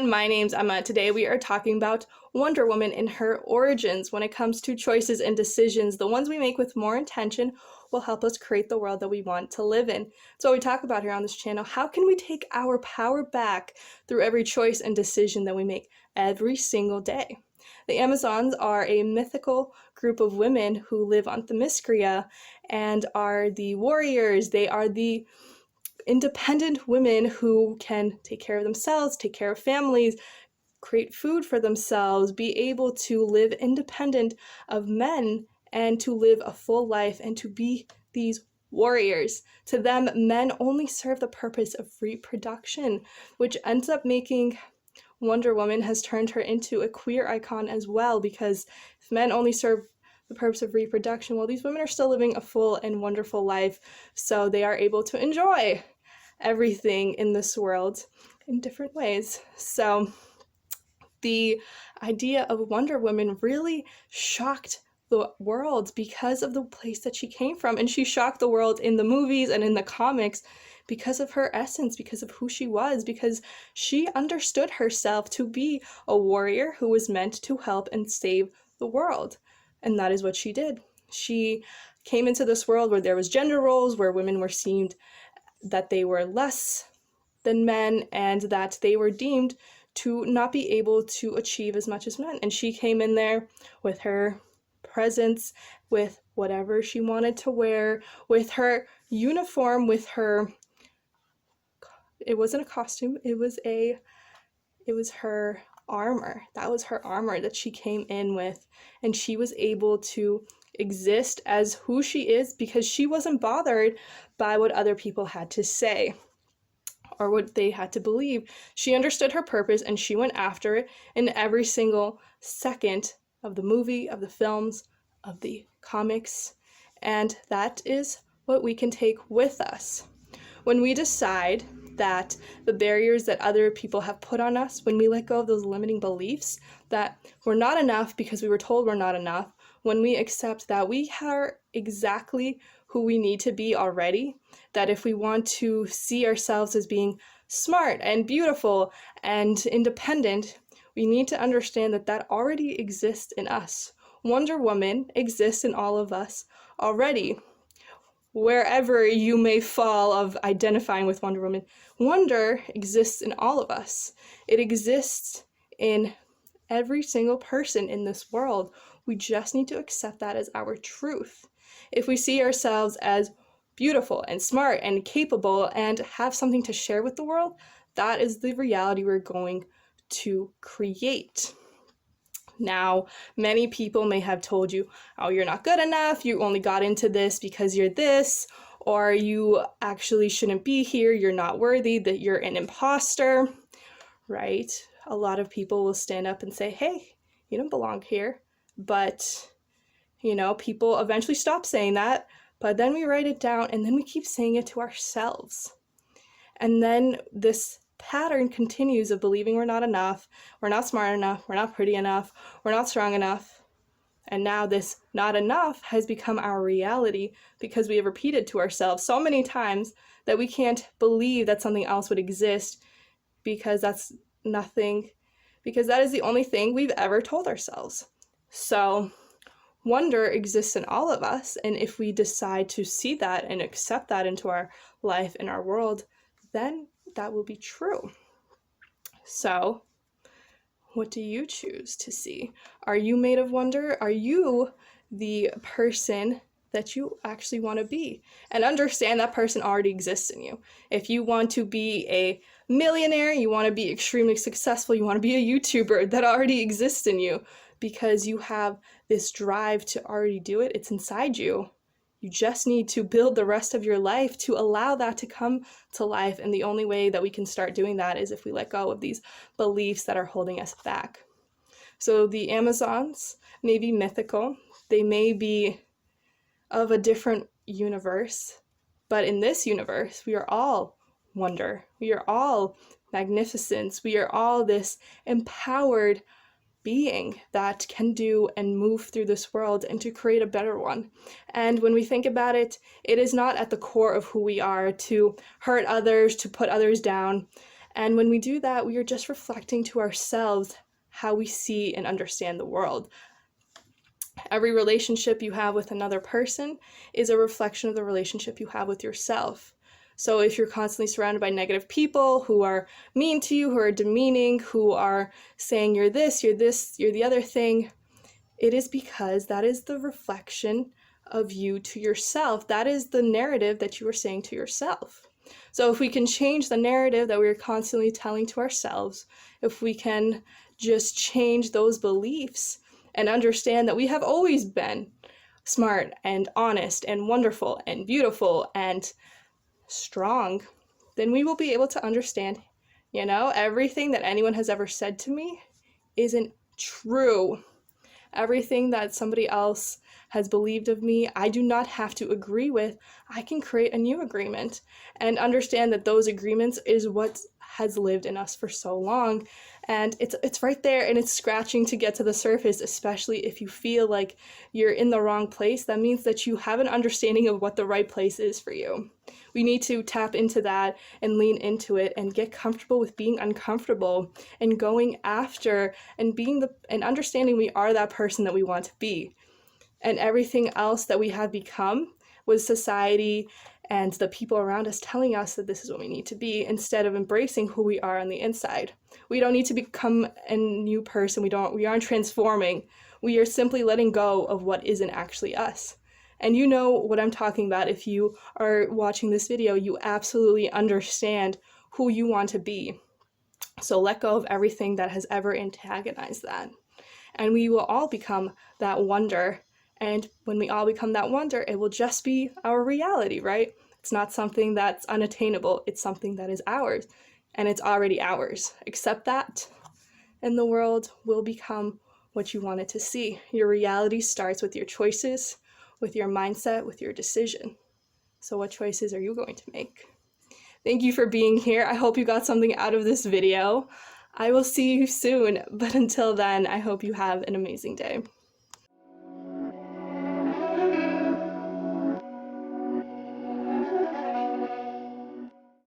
everyone, my name's Emma. Today we are talking about Wonder Woman and her origins. When it comes to choices and decisions, the ones we make with more intention will help us create the world that we want to live in. So we talk about here on this channel, how can we take our power back through every choice and decision that we make every single day? The Amazons are a mythical group of women who live on Themyscira and are the warriors. They are the independent women who can take care of themselves, take care of families, create food for themselves, be able to live independent of men and to live a full life and to be these warriors. To them, men only serve the purpose of reproduction, which ends up making Wonder Woman has turned her into a queer icon as well, because if men only serve the purpose of reproduction, well, these women are still living a full and wonderful life, so they are able to enjoy everything in this world in different ways. So the idea of Wonder Woman really shocked the world because of the place that she came from, and she shocked the world in the movies and in the comics because of her essence, because of who she was, because she understood herself to be a warrior who was meant to help and save the world. And that is what she did. She came into this world where there was gender roles, where women were seen that they were less than men and that they were deemed to not be able to achieve as much as men. And she came in there with her presence, with whatever she wanted to wear, with her uniform, with her, it wasn't a costume, it was her armor. That was her armor that she came in with, and she was able to exist as who she is because she wasn't bothered by what other people had to say or what they had to believe. She understood her purpose and she went after it in every single second of the movie, of the films, of the comics, and that is what we can take with us. When we decide that the barriers that other people have put on us, when we let go of those limiting beliefs that we're not enough because we were told we're not enough, when we accept that we are exactly who we need to be already, that if we want to see ourselves as being smart and beautiful and independent, we need to understand that that already exists in us. Wonder Woman exists in all of us already. Wherever you may fall of identifying with Wonder Woman, wonder exists in all of us. It exists in every single person in this world. We just need to accept that as our truth. If we see ourselves as beautiful and smart and capable and have something to share with the world, that is the reality we're going to create. Now, many people may have told you, oh, you're not good enough, you only got into this because you're this, or you actually shouldn't be here, you're not worthy, that you're an imposter, right? A lot of people will stand up and say, hey, you don't belong here. But, people eventually stop saying that, but then we write it down and then we keep saying it to ourselves. And then this pattern continues of believing we're not enough, we're not smart enough, we're not pretty enough, we're not strong enough. And now this not enough has become our reality because we have repeated to ourselves so many times that we can't believe that something else would exist because that is the only thing we've ever told ourselves. So wonder exists in all of us, and if we decide to see that and accept that into our life and our world, then that will be true. So what do you choose to see? Are you made of wonder? Are you the person that you actually want to be? And understand that person already exists in you. If you want to be a millionaire, you want to be extremely successful, you want to be a YouTuber, that already exists in you because you have this drive to already do it. It's inside you. You just need to build the rest of your life to allow that to come to life. And the only way that we can start doing that is if we let go of these beliefs that are holding us back. So the Amazons may be mythical. They may be of a different universe. But in this universe, we are all wonder. We are all magnificence. We are all this empowered being that can do and move through this world and to create a better one. And when we think about it, it is not at the core of who we are to hurt others, to put others down. And when we do that, we are just reflecting to ourselves how we see and understand the world. Every relationship you have with another person is a reflection of the relationship you have with yourself. So if you're constantly surrounded by negative people who are mean to you, who are demeaning, who are saying you're this, you're the other thing, it is because that is the reflection of you to yourself. That is the narrative that you are saying to yourself. So if we can change the narrative that we're constantly telling to ourselves, if we can just change those beliefs and understand that we have always been smart and honest and wonderful and beautiful and strong, then we will be able to understand, everything that anyone has ever said to me isn't true. Everything that somebody else has believed of me, I do not have to agree with. I can create a new agreement and understand that those agreements is what has lived in us for so long. And it's right there, and it's scratching to get to the surface, especially if you feel like you're in the wrong place. That means that you have an understanding of what the right place is for you. We need to tap into that and lean into it and get comfortable with being uncomfortable and going after and and understanding we are that person that we want to be. And everything else that we have become was society and the people around us telling us that this is what we need to be, instead of embracing who we are on the inside. We don't need to become a new person. We aren't transforming. We are simply letting go of what isn't actually us. And you know what I'm talking about. If you are watching this video, you absolutely understand who you want to be. So let go of everything that has ever antagonized that. And we will all become that wonder. And when we all become that wonder, it will just be our reality, right? It's not something that's unattainable. It's something that is ours. And it's already ours. Accept that, and the world will become what you want it to see. Your reality starts with your choices, with your mindset, with your decision. So what choices are you going to make? Thank you for being here. I hope you got something out of this video. I will see you soon, but until then, I hope you have an amazing day.